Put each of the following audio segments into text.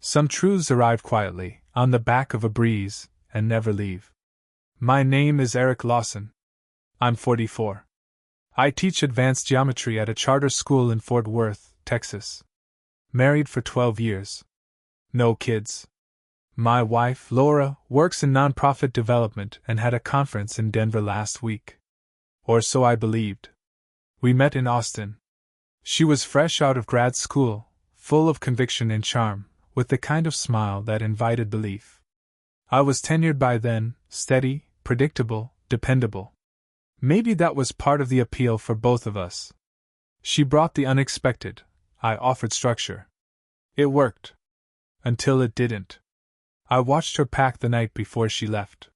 Some truths arrive quietly, on the back of a breeze, and never leave. My name is Eric Lawson. I'm 44. I teach advanced geometry at a charter school in Fort Worth, Texas. Married for 12 years. No kids. My wife, Laura, works in nonprofit development and had a conference in Denver last week. Or so I believed. We met in Austin. She was fresh out of grad school, full of conviction and charm, with the kind of smile that invited belief. I was tenured by then, steady, predictable, dependable. Maybe that was part of the appeal for both of us. She brought the unexpected, I offered structure. It worked. Until it didn't. I watched her pack the night before she left.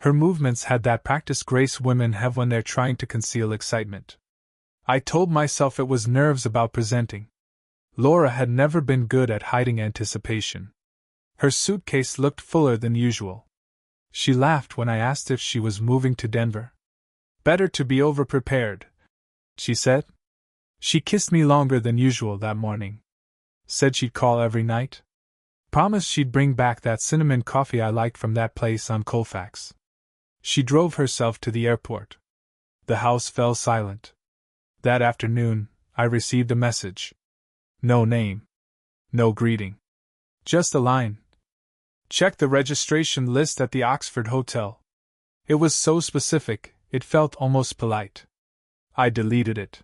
Her movements had that practiced grace women have when they're trying to conceal excitement. I told myself it was nerves about presenting. Laura had never been good at hiding anticipation. Her suitcase looked fuller than usual. She laughed when I asked if she was moving to Denver. Better to be over-prepared, she said. She kissed me longer than usual that morning. Said she'd call every night. Promised she'd bring back that cinnamon coffee I liked from that place on Colfax. She drove herself to the airport. The house fell silent. That afternoon, I received a message. No name. No greeting. Just a line. Check the registration list at the Oxford Hotel. It was so specific, it felt almost polite. I deleted it.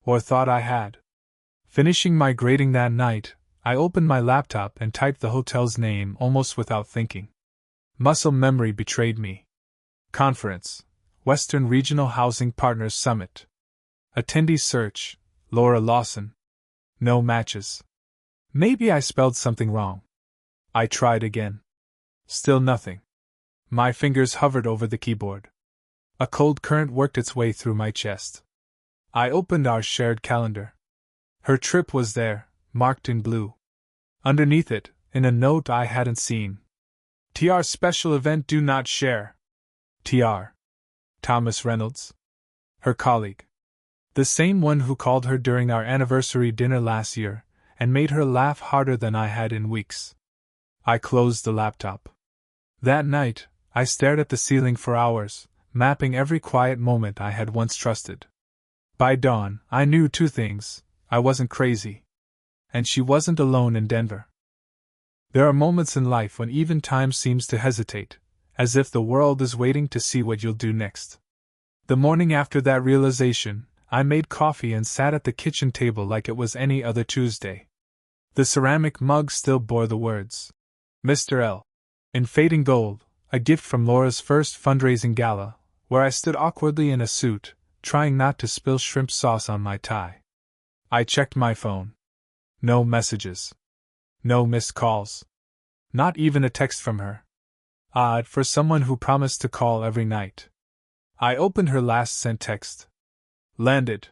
Or thought I had. Finishing my grading that night, I opened my laptop and typed the hotel's name almost without thinking. Muscle memory betrayed me. Conference, Western Regional Housing Partners Summit. Attendee search, Laura Lawson. No matches. Maybe I spelled something wrong. I tried again. Still nothing. My fingers hovered over the keyboard. A cold current worked its way through my chest. I opened our shared calendar. Her trip was there, marked in blue. Underneath it, in a note I hadn't seen. TR special event do not share. TR. Thomas Reynolds. Her colleague. The same one who called her during our anniversary dinner last year, and made her laugh harder than I had in weeks. I closed the laptop. That night, I stared at the ceiling for hours, mapping every quiet moment I had once trusted. By dawn, I knew two things. I wasn't crazy. And she wasn't alone in Denver. There are moments in life when even time seems to hesitate, as if the world is waiting to see what you'll do next. The morning after that realization, I made coffee and sat at the kitchen table like it was any other Tuesday. The ceramic mug still bore the words, Mr. L. in fading gold, a gift from Laura's first fundraising gala, where I stood awkwardly in a suit, trying not to spill shrimp sauce on my tie. I checked my phone. No messages. No missed calls. Not even a text from her. Odd for someone who promised to call every night. I opened her last sent text. Landed.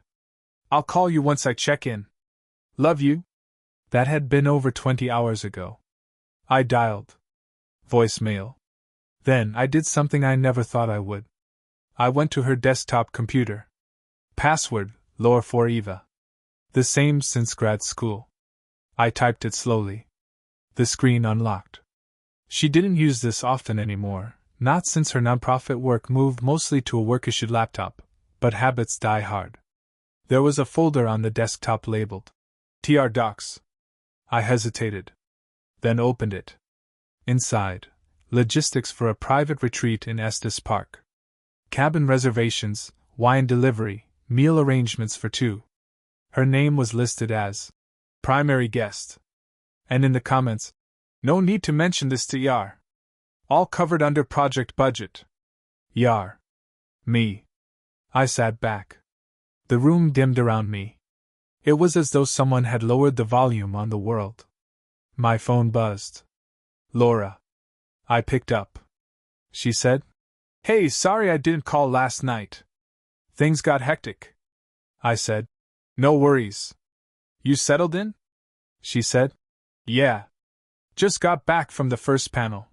I'll call you once I check in. Love you. That had been over 20 hours ago. I dialed. Voicemail. Then I did something I never thought I would. I went to her desktop computer. Password, Laura for Eva. The same since grad school. I typed it slowly. The screen unlocked. She didn't use this often anymore, not since her nonprofit work moved mostly to a work-issued laptop, but habits die hard. There was a folder on the desktop labeled TR Docs. I hesitated. Then opened it. Inside, logistics for a private retreat in Estes Park. Cabin reservations, wine delivery, meal arrangements for two. Her name was listed as primary guest. And in the comments, no need to mention this to Yar. All covered under project budget. Yar. Me. I sat back. The room dimmed around me. It was as though someone had lowered the volume on the world. My phone buzzed. Laura. I picked up. She said, Hey, sorry I didn't call last night. Things got hectic. I said, No worries. You settled in? She said, Yeah. Just got back from the first panel.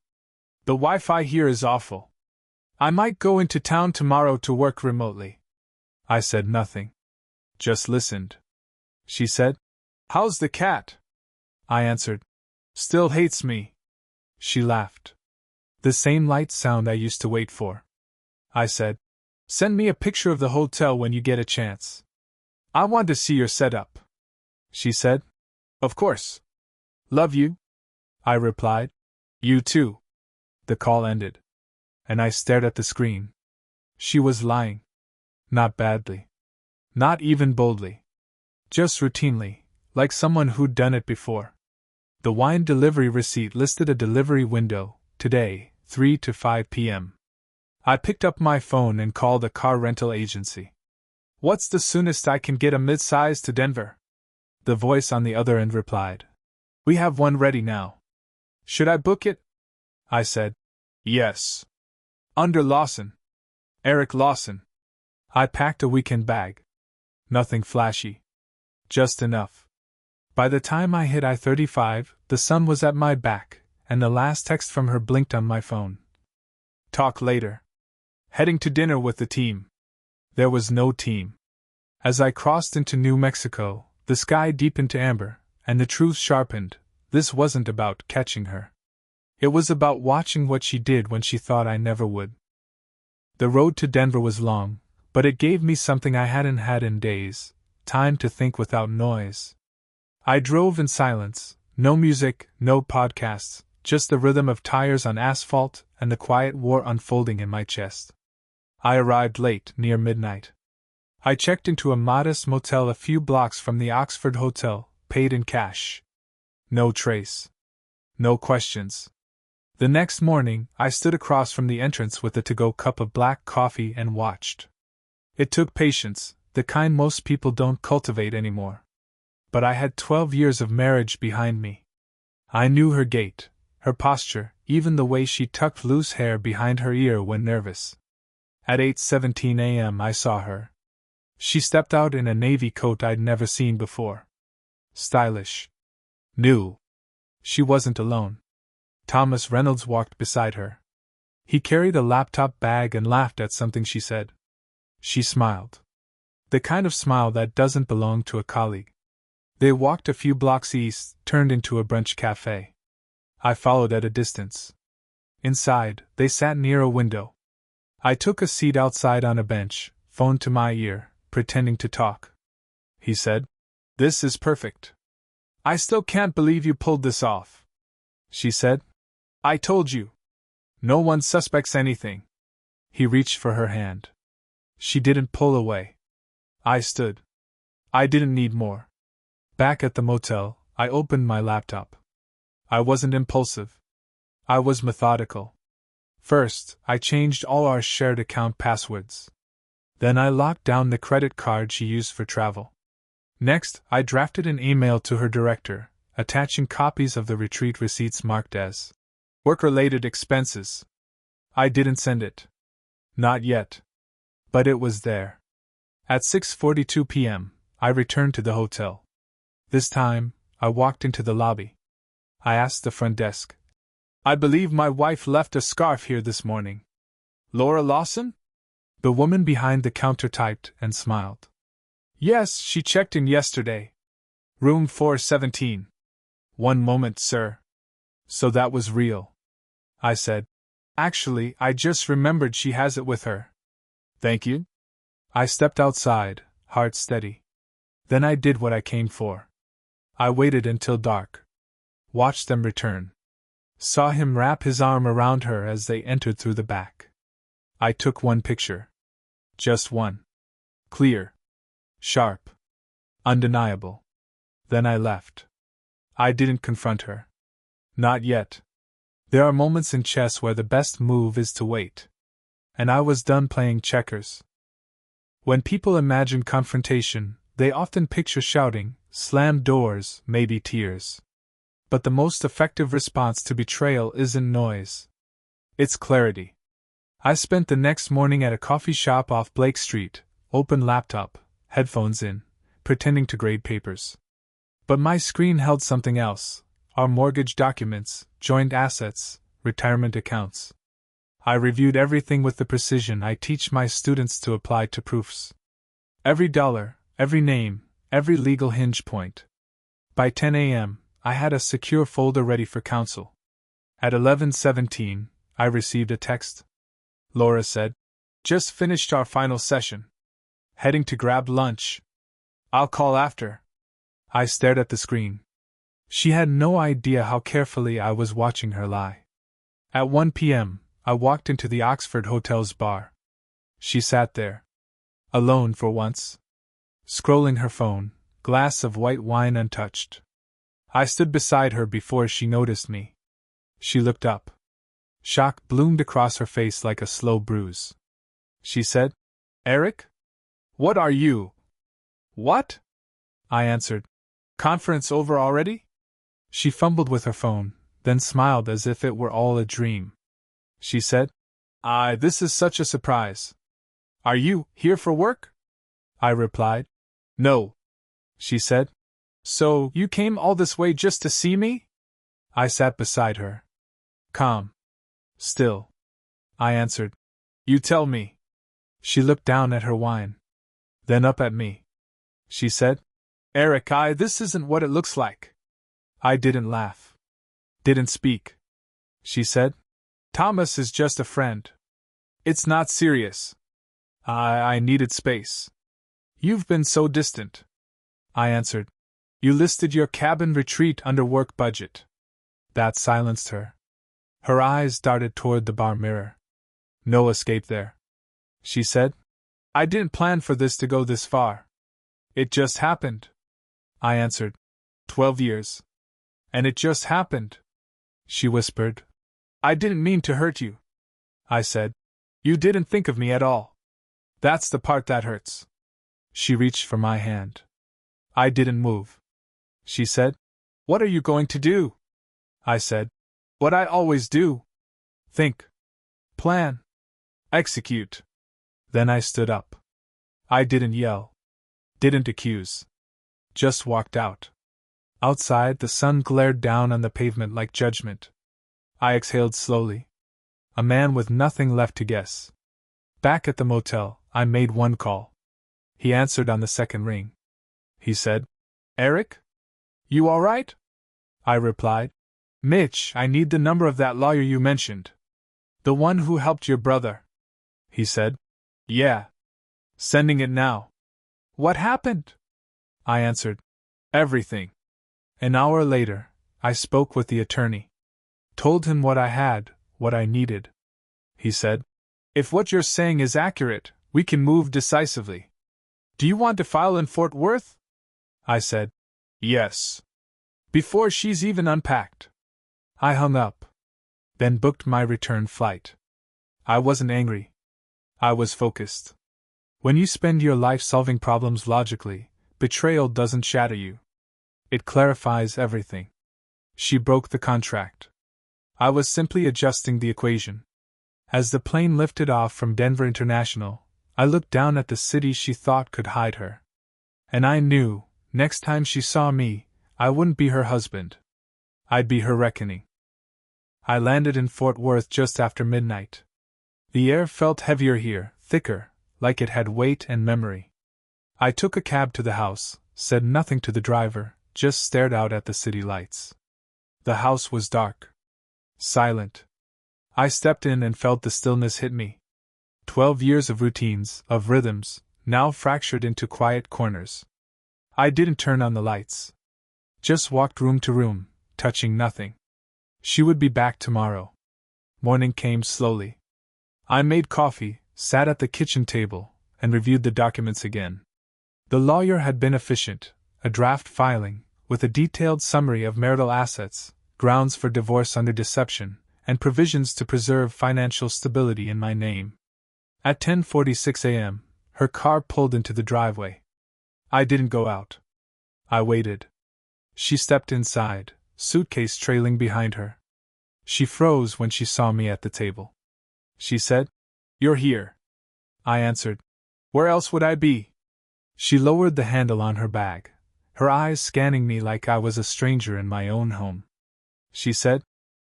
The Wi-Fi here is awful. I might go into town tomorrow to work remotely. I said nothing. Just listened. She said, How's the cat? I answered, Still hates me. She laughed. The same light sound I used to wait for. I said, send me a picture of the hotel when you get a chance. I want to see your setup. She said, of course. Love you. I replied, you too. The call ended. And I stared at the screen. She was lying. Not badly. Not even boldly. Just routinely, like someone who'd done it before. The wine delivery receipt listed a delivery window, today, 3 to 5 p.m. I picked up my phone and called a car rental agency. What's the soonest I can get a mid-size to Denver? The voice on the other end replied. We have one ready now. Should I book it? I said, yes. Under Lawson. Eric Lawson. I packed a weekend bag. Nothing flashy. Just enough. By the time I hit I-35, the sun was at my back, and the last text from her blinked on my phone. Talk later. Heading to dinner with the team. There was no team. As I crossed into New Mexico, the sky deepened to amber, and the truth sharpened. This wasn't about catching her. It was about watching what she did when she thought I never would. The road to Denver was long, but it gave me something I hadn't had in days, time to think without noise. I drove in silence, no music, no podcasts, just the rhythm of tires on asphalt and the quiet war unfolding in my chest. I arrived late, near midnight. I checked into a modest motel a few blocks from the Oxford Hotel, paid in cash. No trace. No questions. The next morning, I stood across from the entrance with a to-go cup of black coffee and watched. It took patience, the kind most people don't cultivate anymore. But I had 12 years of marriage behind me. I knew her gait, her posture, even the way she tucked loose hair behind her ear when nervous. At 8:17 a.m. I saw her. She stepped out in a navy coat I'd never seen before. Stylish. New. She wasn't alone. Thomas Reynolds walked beside her. He carried a laptop bag and laughed at something she said. She smiled. The kind of smile that doesn't belong to a colleague. They walked a few blocks east, turned into a brunch cafe. I followed at a distance. Inside, they sat near a window. I took a seat outside on a bench, phone to my ear, pretending to talk. He said, "This is perfect. I still can't believe you pulled this off." She said, "I told you. No one suspects anything." He reached for her hand. She didn't pull away. I stood. I didn't need more. Back at the motel, I opened my laptop. I wasn't impulsive. I was methodical. First, I changed all our shared account passwords. Then I locked down the credit card she used for travel. Next, I drafted an email to her director, attaching copies of the retreat receipts marked as work-related expenses. I didn't send it. Not yet. But it was there. At 6:42 p.m., I returned to the hotel. This time, I walked into the lobby. I asked the front desk, "I believe my wife left a scarf here this morning. Laura Lawson?" The woman behind the counter typed and smiled. "Yes, she checked in yesterday. Room 417. One moment, sir." So that was real. I said, "Actually, I just remembered she has it with her." "Thank you." I stepped outside, heart steady. Then I did what I came for. I waited until dark. Watched them return. Saw him wrap his arm around her as they entered through the back. I took one picture. Just one. Clear. Sharp. Undeniable. Then I left. I didn't confront her. Not yet. There are moments in chess where the best move is to wait. And I was done playing checkers. When people imagine confrontation, they often picture shouting, slammed doors, maybe tears. But the most effective response to betrayal isn't noise. It's clarity. I spent the next morning at a coffee shop off Blake Street, open laptop, headphones in, pretending to grade papers. But my screen held something else: our mortgage documents, joint assets, retirement accounts. I reviewed everything with the precision I teach my students to apply to proofs. Every dollar, every name, every legal hinge point. By 10 a.m., I had a secure folder ready for counsel. At 11:17, I received a text. Laura said, "Just finished our final session. Heading to grab lunch. I'll call after." I stared at the screen. She had no idea how carefully I was watching her lie. At 1 p.m., I walked into the Oxford Hotel's bar. She sat there. Alone for once. Scrolling her phone, glass of white wine untouched. I stood beside her before she noticed me. She looked up. Shock bloomed across her face like a slow bruise. She said, "Eric? What are you?" "What?" I answered. "Conference over already?" She fumbled with her phone, then smiled as if it were all a dream. She said, This is such a surprise. Are you here for work?" I replied, "No." She said, "So you came all this way just to see me?" I sat beside her. Calm. Still. I answered, "You tell me." She looked down at her wine. Then up at me. She said, "Eric, this isn't what it looks like." I didn't laugh. Didn't speak. She said, "Thomas is just a friend. It's not serious." I needed space. "You've been so distant." I answered, "You listed your cabin retreat under work budget." That silenced her. Her eyes darted toward the bar mirror. No escape there. She said, "I didn't plan for this to go this far. It just happened." I answered, 12 years. "And it just happened." She whispered, "I didn't mean to hurt you." I said, "You didn't think of me at all. That's the part that hurts." She reached for my hand. I didn't move. She said, "What are you going to do?" I said, "What I always do. Think. Plan. Execute." Then I stood up. I didn't yell. Didn't accuse. Just walked out. Outside, the sun glared down on the pavement like judgment. I exhaled slowly. A man with nothing left to guess. Back at the motel, I made one call. He answered on the second ring. He said, "Eric? You all right?" I replied, "Mitch, I need the number of that lawyer you mentioned. The one who helped your brother." He said, "Yeah. Sending it now." "What happened?" I answered, "Everything." An hour later, I spoke with the attorney. Told him what I had, what I needed. He said, "If what you're saying is accurate, we can move decisively. Do you want to file in Fort Worth?" I said, "Yes." "Before she's even unpacked." I hung up. Then booked my return flight. I wasn't angry. I was focused. When you spend your life solving problems logically, betrayal doesn't shatter you. It clarifies everything. She broke the contract. I was simply adjusting the equation. As the plane lifted off from Denver International, I looked down at the city she thought could hide her. And I knew, next time she saw me, I wouldn't be her husband. I'd be her reckoning. I landed in Fort Worth just after midnight. The air felt heavier here, thicker, like it had weight and memory. I took a cab to the house, said nothing to the driver, just stared out at the city lights. The house was dark. Silent. I stepped in and felt the stillness hit me. 12 years of routines, of rhythms, now fractured into quiet corners. I didn't turn on the lights. Just walked room to room, touching nothing. She would be back tomorrow. Morning came slowly. I made coffee, sat at the kitchen table, and reviewed the documents again. The lawyer had been efficient, a draft filing, with a detailed summary of marital assets, grounds for divorce under deception, and provisions to preserve financial stability in my name. At 10:46 a.m., her car pulled into the driveway. I didn't go out. I waited. She stepped inside, suitcase trailing behind her. She froze when she saw me at the table. She said, "You're here." I answered, "Where else would I be?" She lowered the handle on her bag, her eyes scanning me like I was a stranger in my own home. She said,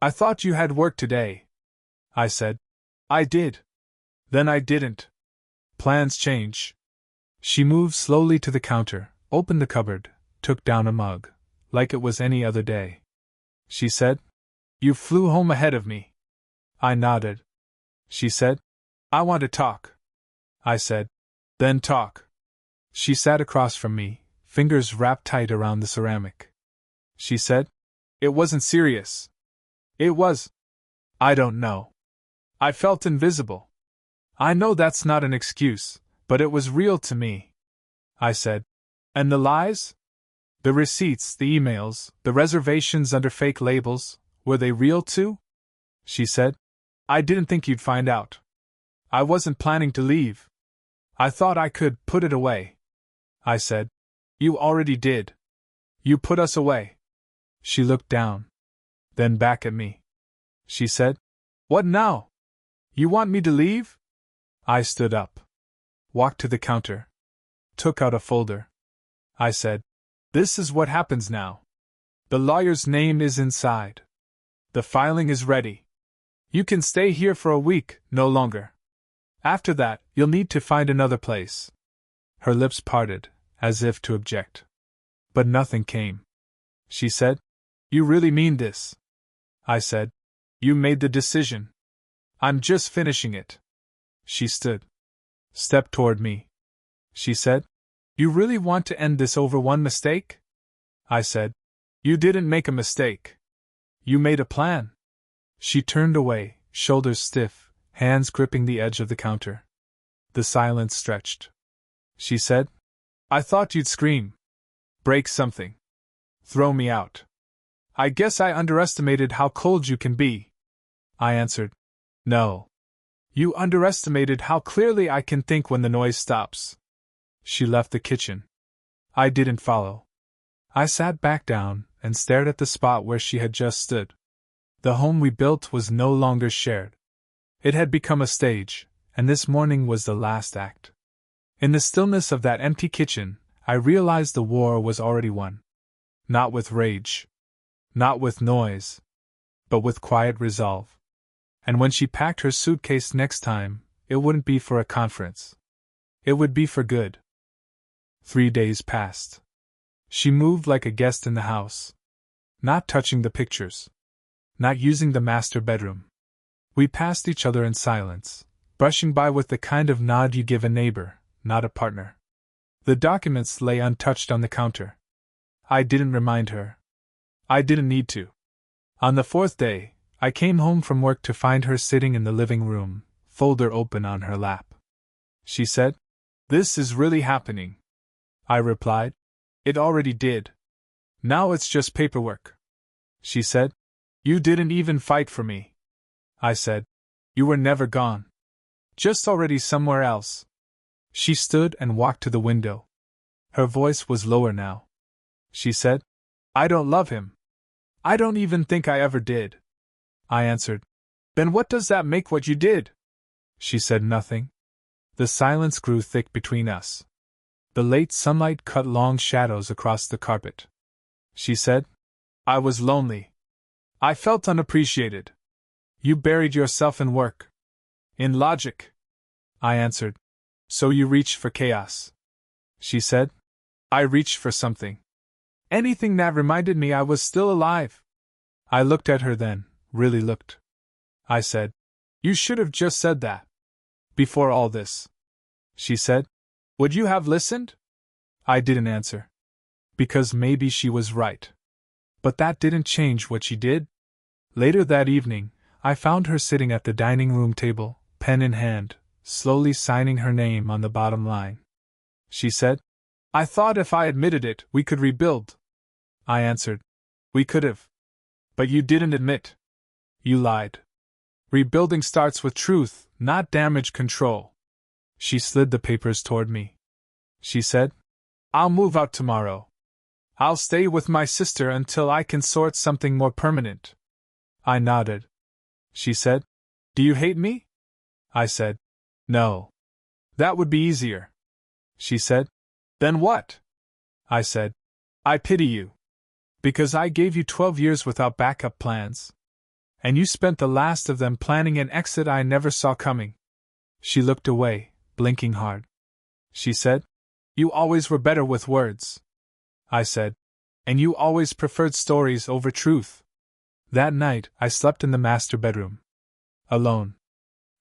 "I thought you had work today." I said, "I did. Then I didn't. Plans change." She moved slowly to the counter, opened the cupboard, took down a mug, like it was any other day. She said, "You flew home ahead of me." I nodded. She said, "I want to talk." I said, "Then talk." She sat across from me, fingers wrapped tight around the ceramic. She said, "It wasn't serious." "It was." "I don't know. I felt invisible." "I know that's not an excuse, but it was real to me." I said, "And the lies? The receipts, the emails, the reservations under fake labels, were they real too?" She said, "I didn't think you'd find out. I wasn't planning to leave. I thought I could put it away." I said, "You already did. You put us away." She looked down, then back at me. She said, "What now? You want me to leave?" I stood up, walked to the counter, took out a folder. I said, "This is what happens now. The lawyer's name is inside. The filing is ready. You can stay here for a week, no longer. After that, you'll need to find another place." Her lips parted, as if to object. But nothing came. She said, "You really mean this?" I said, "You made the decision. I'm just finishing it." She stood, stepped toward me. She said, "You really want to end this over one mistake?" I said, "You didn't make a mistake. You made a plan." She turned away, shoulders stiff, hands gripping the edge of the counter. The silence stretched. She said, "I thought you'd scream. Break something. Throw me out. I guess I underestimated how cold you can be." I answered, "No. You underestimated how clearly I can think when the noise stops." She left the kitchen. I didn't follow. I sat back down and stared at the spot where she had just stood. The home we built was no longer shared. It had become a stage, and this morning was the last act. In the stillness of that empty kitchen, I realized the war was already won. Not with rage. Not with noise. But with quiet resolve. And when she packed her suitcase next time, it wouldn't be for a conference. It would be for good. 3 days passed. She moved like a guest in the house. Not touching the pictures. Not using the master bedroom. We passed each other in silence, brushing by with the kind of nod you give a neighbor, not a partner. The documents lay untouched on the counter. I didn't remind her. I didn't need to. On the 4th day, I came home from work to find her sitting in the living room, folder open on her lap. She said, "This is really happening." I replied, "It already did. Now it's just paperwork." She said, "You didn't even fight for me." I said, "You were never gone. Just already somewhere else." She stood and walked to the window. Her voice was lower now. She said, "I don't love him. I don't even think I ever did." I answered, "Then what does that make what you did?" She said nothing. The silence grew thick between us. The late sunlight cut long shadows across the carpet. She said, "I was lonely. I felt unappreciated. You buried yourself in work. In logic." I answered, "So you reached for chaos." She said, "I reached for something. Anything that reminded me I was still alive." I looked at her then, really looked. I said, "You should have just said that. Before all this." She said, "Would you have listened?" I didn't answer. Because maybe she was right. But that didn't change what she did. Later that evening, I found her sitting at the dining room table, pen in hand, slowly signing her name on the bottom line. She said, "I thought if I admitted it, we could rebuild." I answered, "We could have. But you didn't admit. You lied. Rebuilding starts with truth, not damage control." She slid the papers toward me. She said, "I'll move out tomorrow. I'll stay with my sister until I can sort something more permanent." I nodded. She said, "Do you hate me?" I said, "No. That would be easier." She said, "Then what?" I said, "I pity you. Because I gave you 12 years without backup plans. And you spent the last of them planning an exit I never saw coming." She looked away, blinking hard. She said, "You always were better with words." I said, And you always preferred stories over truth. That night, I slept in the master bedroom. Alone.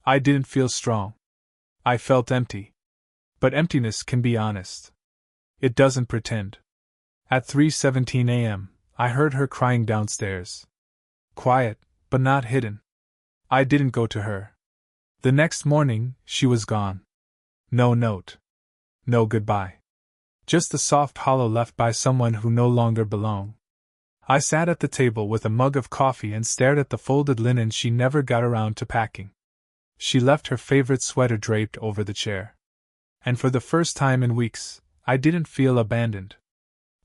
I didn't feel strong. I felt empty. But emptiness can be honest. It doesn't pretend. At 3:17 a.m., I heard her crying downstairs. Quiet, but not hidden. I didn't go to her. The next morning, she was gone. No note. No goodbye. Just a soft hollow left by someone who no longer belonged. I sat at the table with a mug of coffee and stared at the folded linen she never got around to packing. She left her favorite sweater draped over the chair. And for the first time in weeks, I didn't feel abandoned.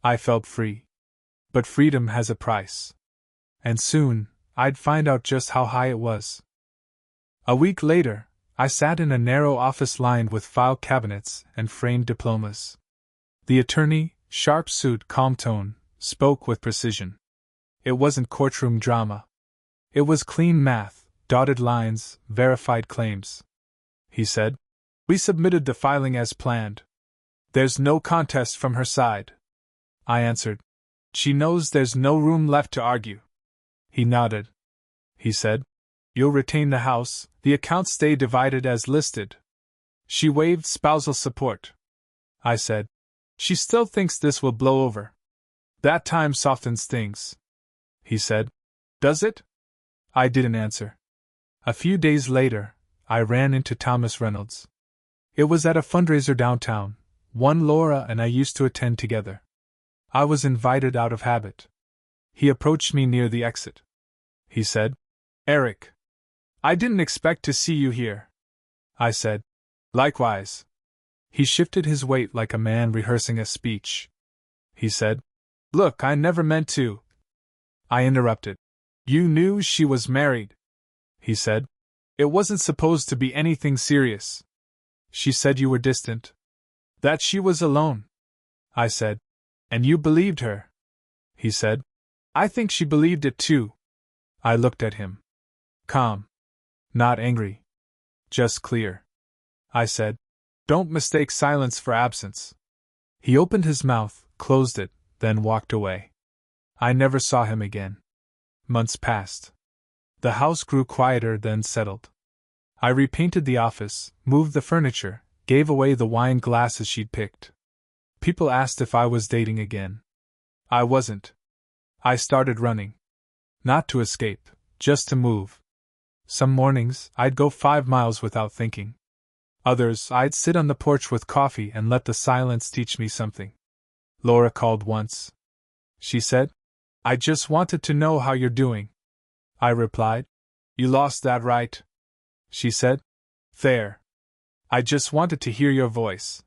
I felt free. But freedom has a price. And soon, I'd find out just how high it was. A week later, I sat in a narrow office lined with file cabinets and framed diplomas. The attorney, sharp suit, calm tone, spoke with precision. It wasn't courtroom drama. It was clean math, dotted lines, verified claims. He said, "We submitted the filing as planned. There's no contest from her side." I answered, "She knows there's no room left to argue." He nodded. He said, "You'll retain the house, the accounts stay divided as listed." She waived spousal support. I said, "She still thinks this will blow over. That time softens things." He said, "Does it?" I didn't answer. A few days later, I ran into Thomas Reynolds. It was at a fundraiser downtown, one Laura and I used to attend together. I was invited out of habit. He approached me near the exit. He said, "Eric, I didn't expect to see you here." I said, "Likewise." He shifted his weight like a man rehearsing a speech. He said, "Look, I never meant to." I interrupted. "You knew she was married." He said, "It wasn't supposed to be anything serious." "She said you were distant. That she was alone." I said, "And you believed her?" He said, "I think she believed it too." I looked at him. Calm. Not angry. Just clear. I said, "Don't mistake silence for absence." He opened his mouth, closed it, then walked away. I never saw him again. Months passed. The house grew quieter, then settled. I repainted the office, moved the furniture, gave away the wine glasses she'd picked. People asked if I was dating again. I wasn't. I started running. Not to escape, just to move. Some mornings, I'd go 5 miles without thinking. Others, I'd sit on the porch with coffee and let the silence teach me something. Laura called once. She said, "I just wanted to know how you're doing." I replied, "You lost that right." She said, "There. I just wanted to hear your voice."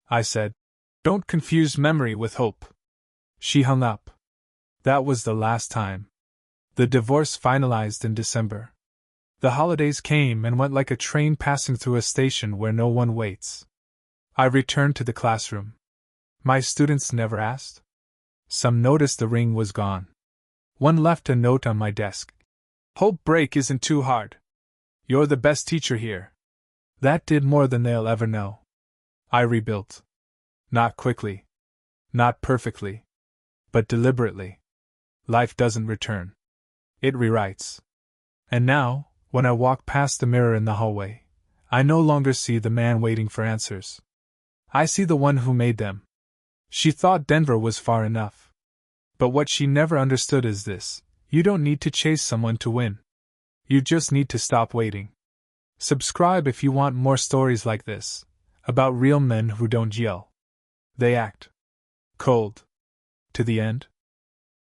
I said, "Don't confuse memory with hope." She hung up. That was the last time. The divorce finalized in December. The holidays came and went like a train passing through a station where no one waits. I returned to the classroom. My students never asked. Some noticed the ring was gone. One left a note on my desk. "Hope break isn't too hard. You're the best teacher here." That did more than they'll ever know. I rebuilt. Not quickly. Not perfectly. But deliberately. Life doesn't return. It rewrites. And now, when I walk past the mirror in the hallway, I no longer see the man waiting for answers. I see the one who made them. She thought Denver was far enough. But what she never understood is this: you don't need to chase someone to win. You just need to stop waiting. Subscribe if you want more stories like this, about real men who don't yell. They act. Cold. To the end.